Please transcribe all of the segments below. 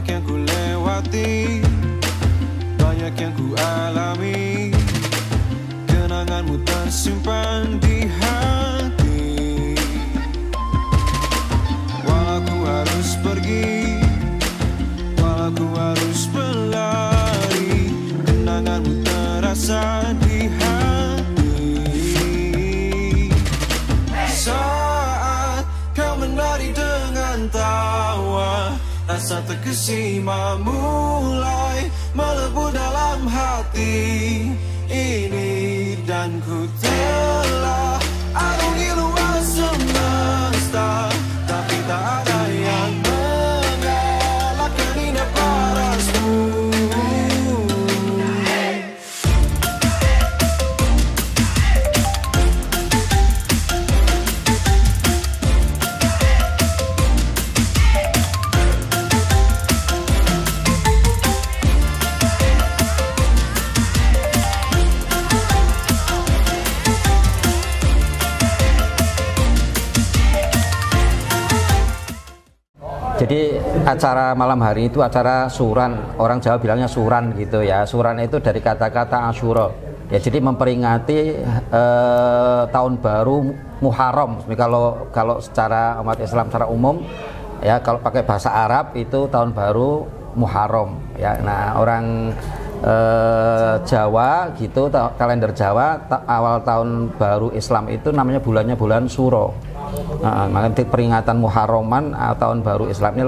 yang ku lewati, banyak yang ku alami. Kenanganmu tersimpan di hati. Walau ku harus pergi, walau ku harus berlari, kenanganmu terasa di hati. Saat kau menari dengan tawa, rasa terkesima mulai melebur dalam hati ini. Dan ku telah arungi luas semesta, tapi tak ada yang mengalahkan indah parasmu. Jadi acara malam hari itu acara suran, orang Jawa bilangnya suran gitu ya. Suran itu dari kata-kata Asyura. Ya, jadi memperingati tahun baru Muharram. Kalau secara umat Islam secara umum ya, kalau pakai bahasa Arab itu tahun baru Muharram ya. Nah, orang Jawa gitu, kalender Jawa awal tahun baru Islam itu namanya bulannya bulan Suro. Maka peringatan Muharraman tahun baru Islam ini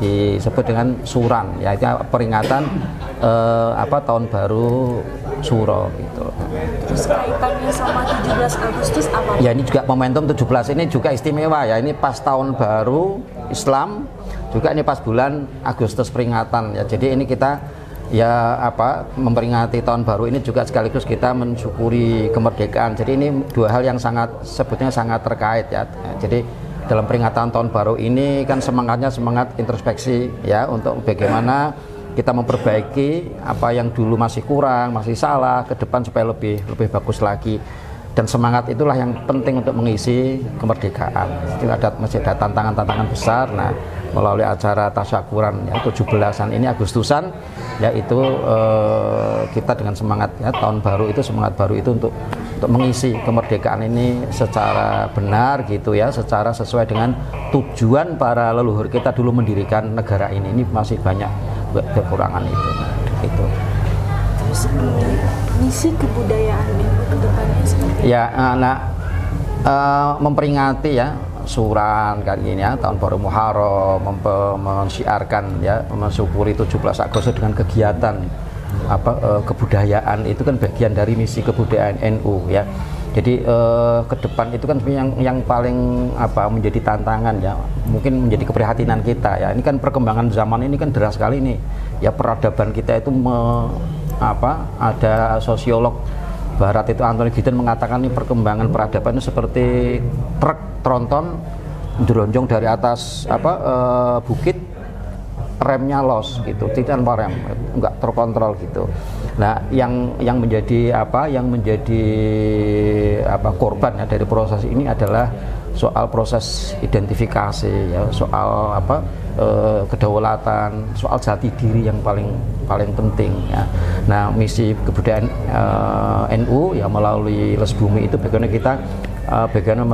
disebut dengan Suran, yaitu peringatan tahun baru Suro gitu. Terus kaitannya sama 17 Agustus apa? Ya, ini juga momentum 17 ini juga istimewa ya. Ini pas tahun baru Islam, juga ini pas bulan Agustus peringatan ya. Jadi ini kita memperingati tahun baru ini juga sekaligus kita mensyukuri kemerdekaan. Jadi ini dua hal yang sebetulnya sangat terkait ya. Jadi dalam peringatan tahun baru ini kan semangatnya semangat introspeksi ya, untuk bagaimana kita memperbaiki apa yang dulu masih kurang, masih salah, ke depan supaya lebih bagus lagi. Dan semangat itulah yang penting untuk mengisi kemerdekaan. Jadi masih ada tantangan-tantangan besar. Nah, melalui acara tasyakuran ya, 17-an ini Agustusan yaitu kita dengan semangat ya, tahun baru itu, semangat baru itu untuk mengisi kemerdekaan ini secara benar gitu ya, secara sesuai dengan tujuan para leluhur kita dulu mendirikan negara ini. Ini masih banyak kekurangan itu gitu. Terus misi kebudayaan Ibu ke depannya seperti ya, memperingati ya suran kali ini ya, tahun baru Muharram, mensiarkan ya, mensyukuri 17 Agustus dengan kegiatan kebudayaan, itu kan bagian dari misi kebudayaan NU ya. Jadi ke depan itu kan yang paling menjadi tantangan ya, mungkin menjadi keprihatinan kita ya. Ini kan perkembangan zaman ini kan deras sekali nih ya, peradaban kita itu ada sosiolog Barat itu Anthony Giddens mengatakan ini perkembangan peradaban itu seperti truk tronton jeronjong dari atas bukit, remnya los gitu, tidak rem, enggak terkontrol gitu. Nah, yang menjadi korban ya dari proses ini adalah soal proses identifikasi ya, soal kedaulatan, soal jati diri yang paling penting ya. Nah, misi kebudayaan NU ya melalui Les Bumi itu bagaimana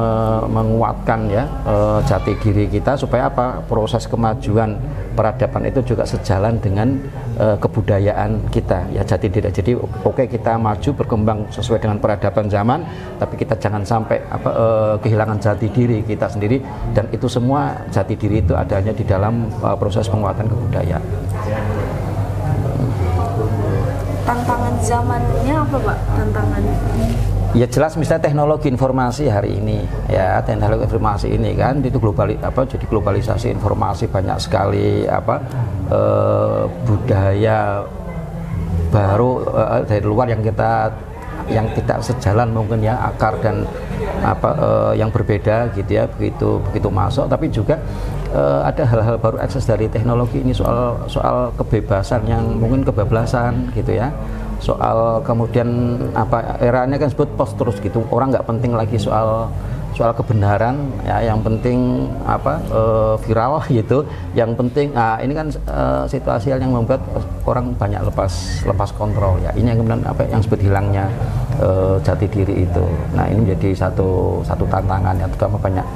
menguatkan ya jati diri kita supaya proses kemajuan peradaban itu juga sejalan dengan kebudayaan kita ya, jati diri. Jadi kita maju berkembang sesuai dengan peradaban zaman, tapi kita jangan sampai kehilangan jati diri kita sendiri, dan itu semua jati diri itu adanya di dalam proses penguatan kebudayaan. Tantangan zamannya apa, Pak? Tantangannya? Ya jelas misalnya teknologi informasi hari ini ya, teknologi informasi ini kan itu jadi globalisasi informasi, banyak sekali budaya baru dari luar yang tidak sejalan mungkin ya, akar dan yang berbeda gitu ya, begitu masuk. Tapi juga ada hal-hal baru akses dari teknologi ini, soal kebebasan yang mungkin kebablasan gitu ya, soal kemudian eranya kan disebut post truth gitu, orang nggak penting lagi soal soal kebenaran ya, yang penting apa viral gitu, yang penting ini kan situasi yang membuat orang banyak lepas kontrol ya. Ini yang kemudian apa yang disebut hilangnya jati diri itu. Nah, ini menjadi satu tantangan ya, terutama banyak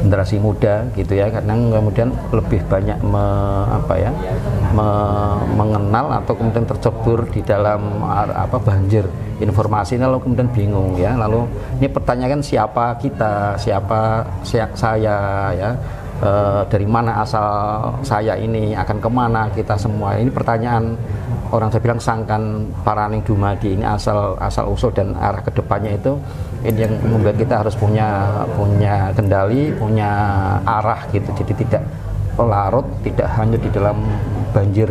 generasi muda gitu ya, karena kemudian lebih banyak mengenal atau kemudian tercebur di dalam banjir informasi, lalu kemudian bingung ya. Lalu ini pertanyaan siapa kita, saya ya, dari mana asal saya ini, akan kemana kita semua. Ini pertanyaan orang saya bilang sangkan paraning dumadi, ini asal usul dan arah kedepannya itu. Ini yang membuat kita harus punya kendali, punya arah gitu. Jadi tidak larut, tidak hanya di dalam banjir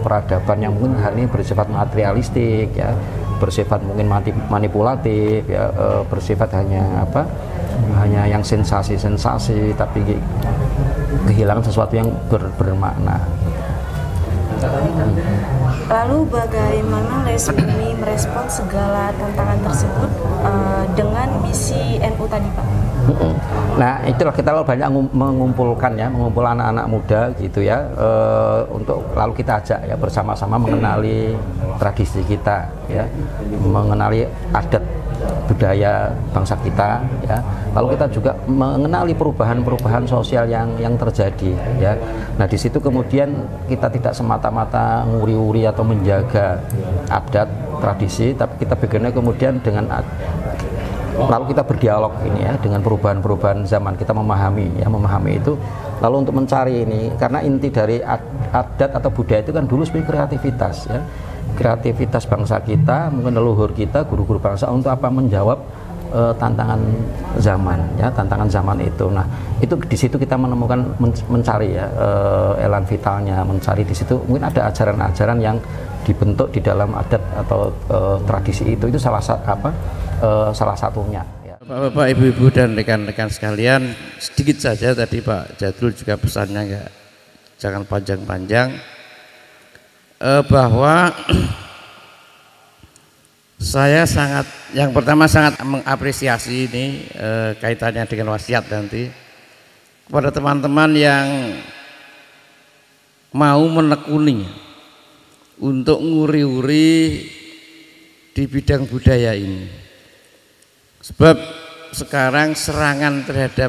peradaban yang mungkin hari ini bersifat materialistik ya, bersifat mungkin manipulatif ya, bersifat hanya yang sensasi, tapi kehilangan sesuatu yang bermakna. Lalu bagaimana Les Bumi merespon segala tantangan tersebut dengan misi NU tadi, Pak? Nah, itulah kita banyak mengumpul anak-anak muda gitu ya, untuk lalu kita ajak ya bersama-sama mengenali tradisi kita ya, mengenali adat budaya bangsa kita ya. Lalu kita juga mengenali perubahan sosial yang terjadi ya. Nah, di situ kemudian kita tidak semata-mata nguri-uri atau menjaga adat tradisi, tapi kita bagaimana kemudian dengan lalu kita berdialog ini ya dengan perubahan zaman, kita memahami itu, lalu untuk mencari ini, karena inti dari adat atau budaya itu kan dulu sebagai kreativitas ya, kreativitas bangsa kita, mungkin leluhur kita, guru-guru bangsa untuk apa, menjawab tantangan zaman itu. Nah, itu di situ kita menemukan mencari ya elan vitalnya, mencari di situ mungkin ada ajaran-ajaran yang dibentuk di dalam adat atau tradisi itu salah satunya ya. Bapak-bapak, ibu-ibu dan rekan-rekan sekalian, sedikit saja tadi Pak Jadul juga pesannya jangan panjang-panjang, bahwa saya yang pertama sangat mengapresiasi ini kaitannya dengan wasiat nanti kepada teman-teman yang mau menekuni untuk nguri-uri di bidang budaya ini, sebab sekarang serangan terhadap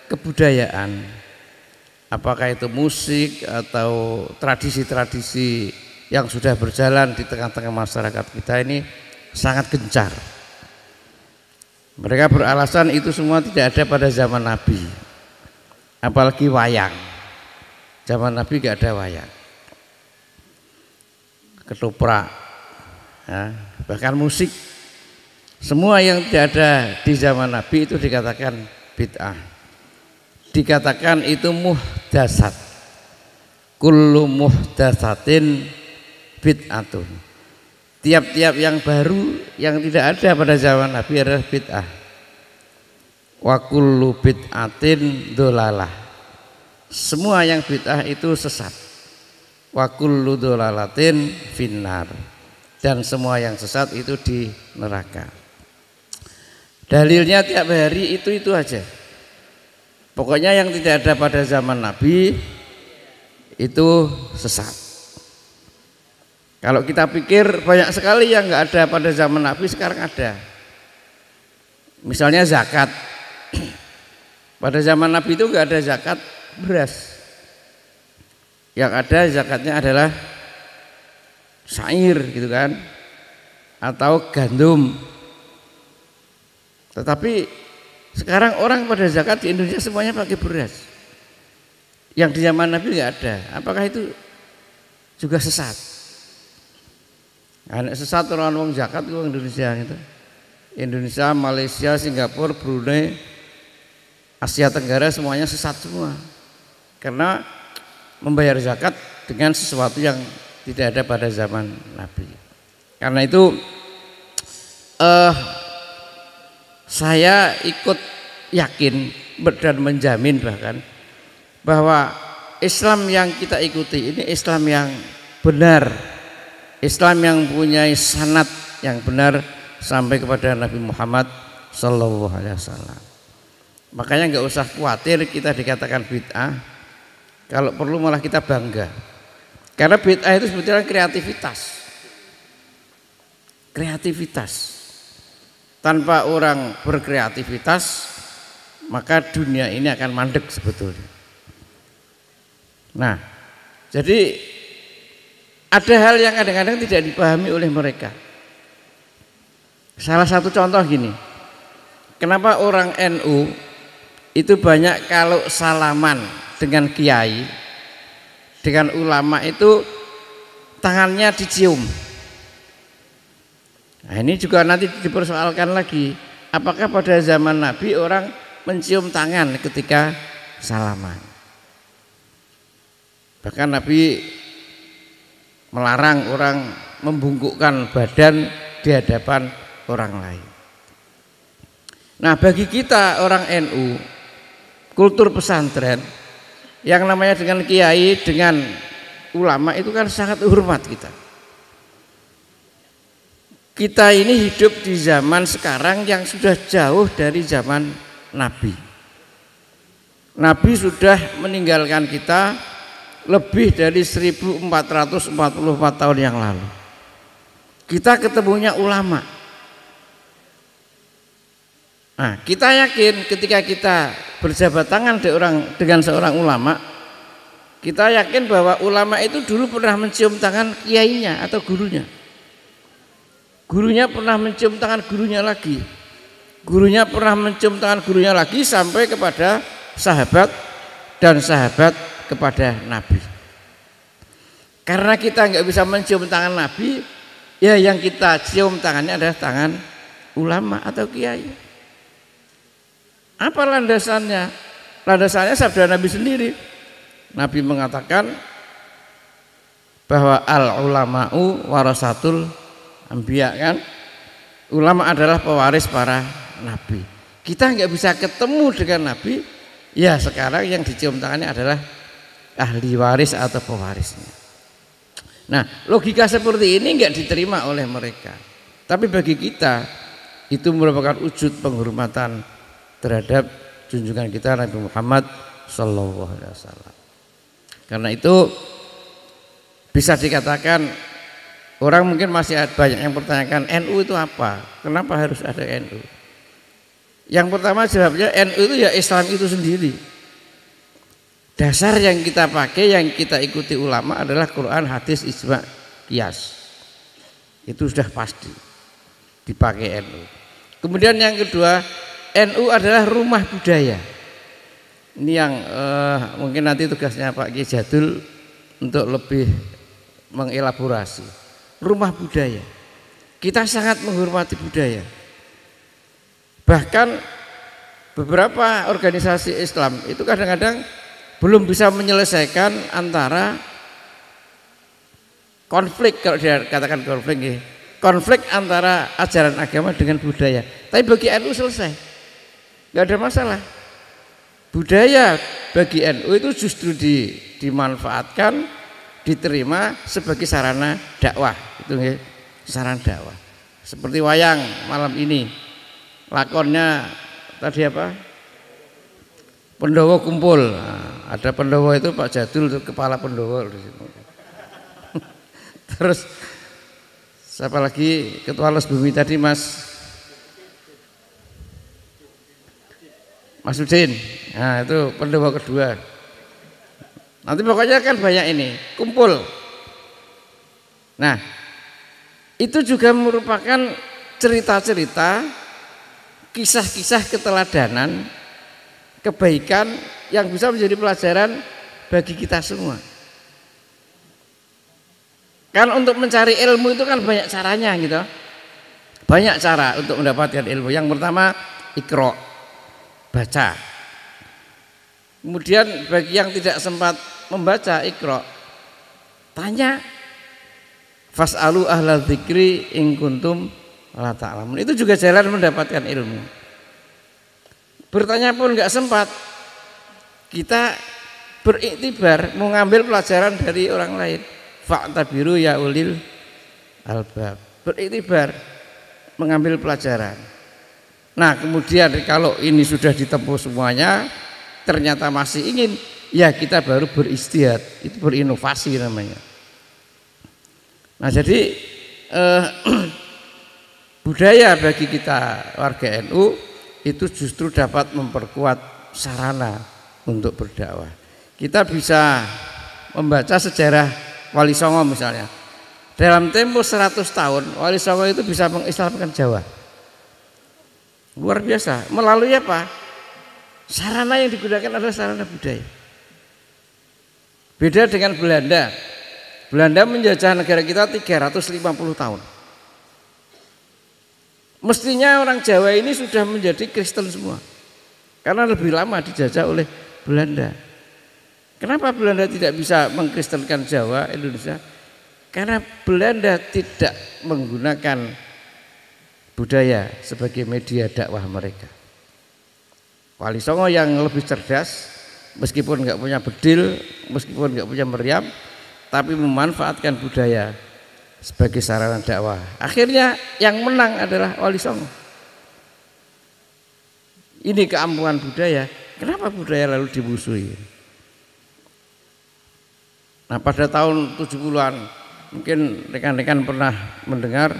kebudayaan, apakah itu musik atau tradisi-tradisi yang sudah berjalan di tengah-tengah masyarakat kita ini sangat gencar. Mereka beralasan itu semua tidak ada pada zaman Nabi, apalagi wayang. Zaman Nabi tidak ada wayang, ketoprak ya, bahkan musik, semua yang tidak ada di zaman Nabi itu dikatakan bid'ah, dikatakan itu muhdasat. Kullu muhdasatin bid'atun. Tiap-tiap yang baru yang tidak ada pada zaman Nabi adalah bid'ah. Wa kullu bid'atin dholalah. Semua yang bid'ah itu sesat. Wa kullu dholalatin finnar. Dan semua yang sesat itu di neraka. Dalilnya tiap hari itu aja. Pokoknya yang tidak ada pada zaman Nabi itu sesat. Kalau kita pikir banyak sekali yang nggak ada pada zaman Nabi sekarang ada. Misalnya zakat. Pada zaman Nabi itu nggak ada zakat beras. Yang ada zakatnya adalah syair gitu kan, atau gandum. Tetapi sekarang orang pada zakat di Indonesia semuanya pakai beras. Yang di zaman Nabi nggak ada. Apakah itu juga sesat? Anak sesat orang wong zakat itu Indonesia gitu. Indonesia, Malaysia, Singapura, Brunei, Asia Tenggara semuanya sesat semua. Karena membayar zakat dengan sesuatu yang tidak ada pada zaman Nabi. Karena itu saya ikut yakin dan menjamin bahkan bahwa Islam yang kita ikuti ini Islam yang benar, Islam yang punya sanad yang benar sampai kepada Nabi Muhammad Sallallahu Alaihi Wasallam. Makanya nggak usah khawatir kita dikatakan bid'ah. Kalau perlu malah kita bangga. Karena bid'ah itu sebetulnya kreativitas. Kreativitas. Tanpa orang berkreativitas, maka dunia ini akan mandek sebetulnya. Nah, jadi ada hal yang kadang-kadang tidak dipahami oleh mereka. Salah satu contoh gini, kenapa orang NU itu banyak kalau salaman dengan kiai, dengan ulama itu tangannya dicium. Nah, ini juga nanti dipersoalkan lagi, apakah pada zaman Nabi orang mencium tangan ketika salaman? Bahkan Nabi melarang orang membungkukkan badan di hadapan orang lain. Nah, bagi kita orang NU, kultur pesantren yang namanya dengan kiai, dengan ulama itu kan sangat hormat kita. Kita ini hidup di zaman sekarang yang sudah jauh dari zaman Nabi. Nabi sudah meninggalkan kita lebih dari 1444 tahun yang lalu. Kita ketemunya ulama. Nah, kita yakin ketika kita berjabat tangan dengan seorang ulama, kita yakin bahwa ulama itu dulu pernah mencium tangan kiainya atau gurunya. Gurunya pernah mencium tangan gurunya lagi. Gurunya pernah mencium tangan gurunya lagi sampai kepada sahabat dan sahabat kepada Nabi. Karena kita nggak bisa mencium tangan Nabi, ya yang kita cium tangannya adalah tangan ulama atau kiai. Apa landasannya? Landasannya sabda Nabi sendiri. Nabi mengatakan bahwa al ulama'u warasatul anbiya, kan? Ulama adalah pewaris para nabi. Kita nggak bisa ketemu dengan Nabi, ya sekarang yang dicium tangannya adalah ahli waris atau pewarisnya. Nah, logika seperti ini nggak diterima oleh mereka. Tapi bagi kita itu merupakan wujud penghormatan terhadap junjungan kita Nabi Muhammad Sallallahu Alaihi Wasallam. Karena itu bisa dikatakan orang mungkin masih banyak yang pertanyakan NU itu apa? Kenapa harus ada NU? Yang pertama jawabnya NU itu ya Islam itu sendiri. Dasar yang kita pakai, yang kita ikuti ulama adalah Quran, hadis, ijma, qiyas. Itu sudah pasti dipakai NU. Kemudian yang kedua, NU adalah rumah budaya. Ini yang mungkin nanti tugasnya Pak Kiai Jadul untuk lebih mengelaborasi. Rumah budaya. Kita sangat menghormati budaya. Bahkan beberapa organisasi Islam itu kadang-kadang belum bisa menyelesaikan antara konflik, kalau dia katakan konflik, konflik antara ajaran agama dengan budaya. Tapi bagi NU selesai, nggak ada masalah. Budaya bagi NU itu justru dimanfaatkan, diterima sebagai sarana dakwah, itu sarana dakwah. Seperti wayang malam ini, lakonnya tadi apa? Pendowo kumpul. Nah, ada pendowo itu Pak Jadul, itu kepala pendowo di situ. Terus siapa lagi ketua les bumi tadi Mas Udin. Nah, itu pendowo kedua. Nanti pokoknya kan banyak ini kumpul. Nah, itu juga merupakan cerita-cerita, kisah-kisah keteladanan, kebaikan yang bisa menjadi pelajaran bagi kita semua. Kan untuk mencari ilmu itu kan banyak caranya gitu. Banyak cara untuk mendapatkan ilmu. Yang pertama iqra, baca. Kemudian bagi yang tidak sempat membaca iqra, tanya. Fas'alu ahla dzikri in kuntum la ta'lamun. Itu juga jalan mendapatkan ilmu. Bertanya pun enggak sempat, kita beriktibar, mengambil pelajaran dari orang lain. Fa'tabiru ya ulil albab. Beriktibar, mengambil pelajaran. Nah kemudian kalau ini sudah ditempuh semuanya ternyata masih ingin, ya kita baru beristihad, itu berinovasi namanya. Nah jadi budaya bagi kita warga NU itu justru dapat memperkuat sarana untuk berdakwah. Kita bisa membaca sejarah Wali Songo misalnya. Dalam tempo 100 tahun Wali Songo itu bisa mengislamkan Jawa. Luar biasa. Melalui apa? Sarana yang digunakan adalah sarana budaya. Beda dengan Belanda. Belanda menjajah negara kita 350 tahun. Mestinya orang Jawa ini sudah menjadi Kristen semua. Karena lebih lama dijajah oleh Belanda. Kenapa Belanda tidak bisa mengkristenkan Jawa, Indonesia? Karena Belanda tidak menggunakan budaya sebagai media dakwah mereka. Wali Songo yang lebih cerdas, meskipun nggak punya bedil, meskipun nggak punya meriam, tapi memanfaatkan budaya sebagai sarana dakwah. Akhirnya yang menang adalah Wali Songo. Ini keampuhan budaya. Kenapa budaya lalu dimusuhi? Nah pada tahun 70-an mungkin rekan-rekan pernah mendengar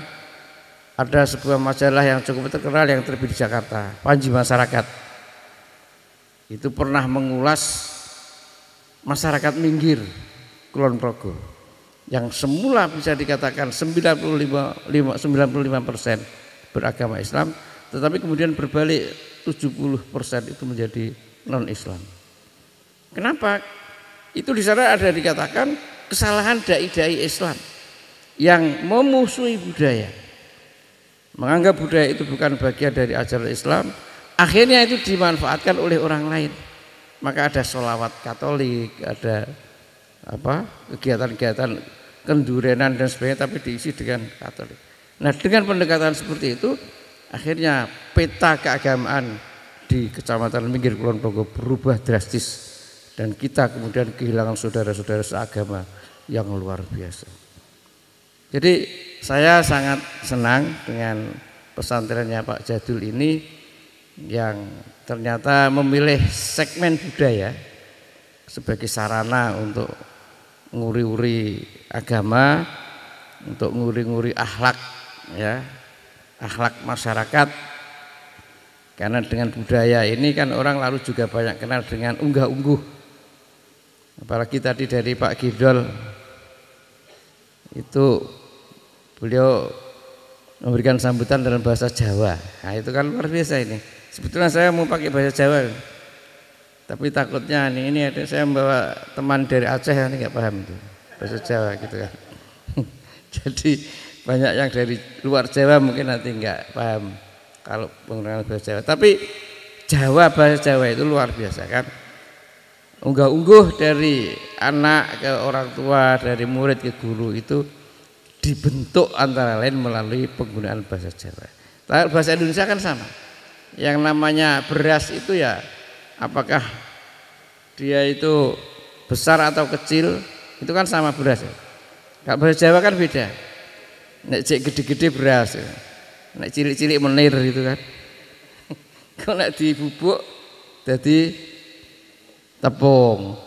ada sebuah majalah yang cukup terkenal yang terbit di Jakarta, Panji Masyarakat. Itu pernah mengulas masyarakat minggir Kulon Progo yang semula bisa dikatakan 95% beragama Islam, tetapi kemudian berbalik 70% itu menjadi non-Islam. Kenapa? Itu di sana ada dikatakan kesalahan dai-dai Islam yang memusuhi budaya, menganggap budaya itu bukan bagian dari ajaran Islam. Akhirnya itu dimanfaatkan oleh orang lain. Maka ada sholawat Katolik, ada kegiatan-kegiatan kendurenan dan sebagainya, tapi diisi dengan Katolik. Nah dengan pendekatan seperti itu, akhirnya peta keagamaan di Kecamatan Minggir Kulon Progo berubah drastis, dan kita kemudian kehilangan saudara-saudara seagama yang luar biasa. Jadi saya sangat senang dengan pesantrennya Pak Jadul ini, yang ternyata memilih segmen budaya sebagai sarana untuk nguri-nguri agama, untuk nguri-nguri akhlak, ya, akhlak masyarakat. Karena dengan budaya ini kan orang lalu juga banyak kenal dengan unggah-ungguh. Apalagi tadi dari Pak Gidol itu beliau memberikan sambutan dalam bahasa Jawa. Nah itu kan luar biasa ini. Sebetulnya saya mau pakai bahasa Jawa, tapi takutnya ini ada saya membawa teman dari Aceh, ini nggak paham itu bahasa Jawa gitu kan. Jadi banyak yang dari luar Jawa mungkin nanti nggak paham kalau penggunaan bahasa Jawa. Tapi Jawa, bahasa Jawa itu luar biasa kan. Unggah-ungguh dari anak ke orang tua, dari murid ke guru itu dibentuk antara lain melalui penggunaan bahasa Jawa. Bahasa Indonesia kan sama. Yang namanya beras itu ya, apakah dia itu besar atau kecil, itu kan sama beras ya. Kalau bahasa Jawa kan beda. Nek cek gede-gede beras ya. Nek cilik-cilik menir gitu kan. Kalau nek dibubuk jadi tepung.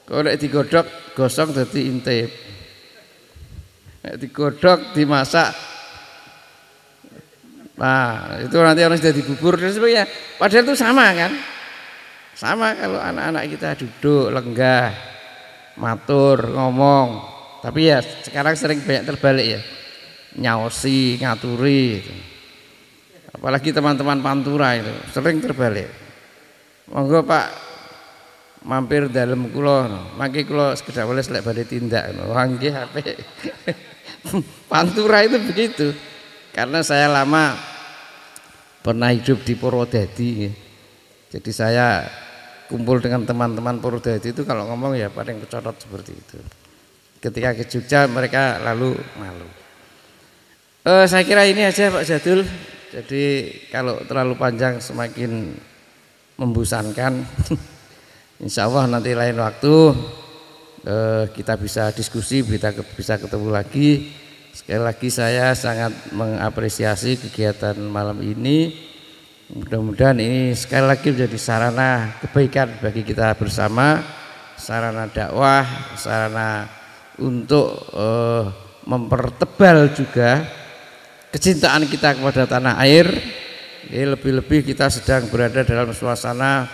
Kalau nek digodok gosong jadi intip. Nek digodok dimasak. Nah itu nanti orang sudah dibubur dan sebagainya. Padahal itu sama kan. Sama kalau anak-anak kita duduk lenggah, matur, ngomong. Tapi ya sekarang sering banyak terbalik ya, nyaosi, ngaturi gitu. Apalagi teman-teman Pantura itu sering terbalik. Monggo Pak mampir dalam kulo, mangke kulo sekedar boleh selek badhe tindak. Wah nggih HP. Pantura itu begitu. Karena saya lama pernah hidup di Purwodadi, jadi saya kumpul dengan teman-teman Purwodadi itu kalau ngomong ya paling kecorot seperti itu. Ketika ke Jogja mereka lalu malu. Saya kira ini aja Pak Jadul. Jadi kalau terlalu panjang semakin membosankan. Insya Allah nanti lain waktu kita bisa diskusi, bisa ketemu lagi. Sekali lagi saya sangat mengapresiasi kegiatan malam ini. Mudah-mudahan ini sekali lagi menjadi sarana kebaikan bagi kita bersama, sarana dakwah, sarana untuk mempertebal juga kecintaan kita kepada tanah air. Lebih-lebih kita sedang berada dalam suasana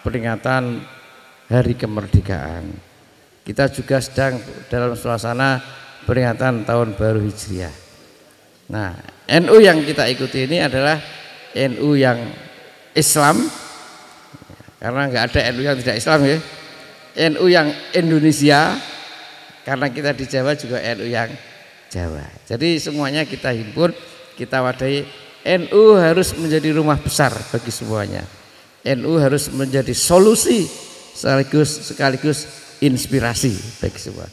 peringatan Hari Kemerdekaan. Kita juga sedang dalam suasana peringatan Tahun Baru Hijriah. Nah, NU yang kita ikuti ini adalah NU yang Islam, karena nggak ada NU yang tidak Islam ya. NU yang Indonesia, karena kita di Jawa juga NU yang Jawa. Jadi semuanya kita himpun, kita wadai. NU harus menjadi rumah besar bagi semuanya. NU harus menjadi solusi sekaligus inspirasi bagi semua.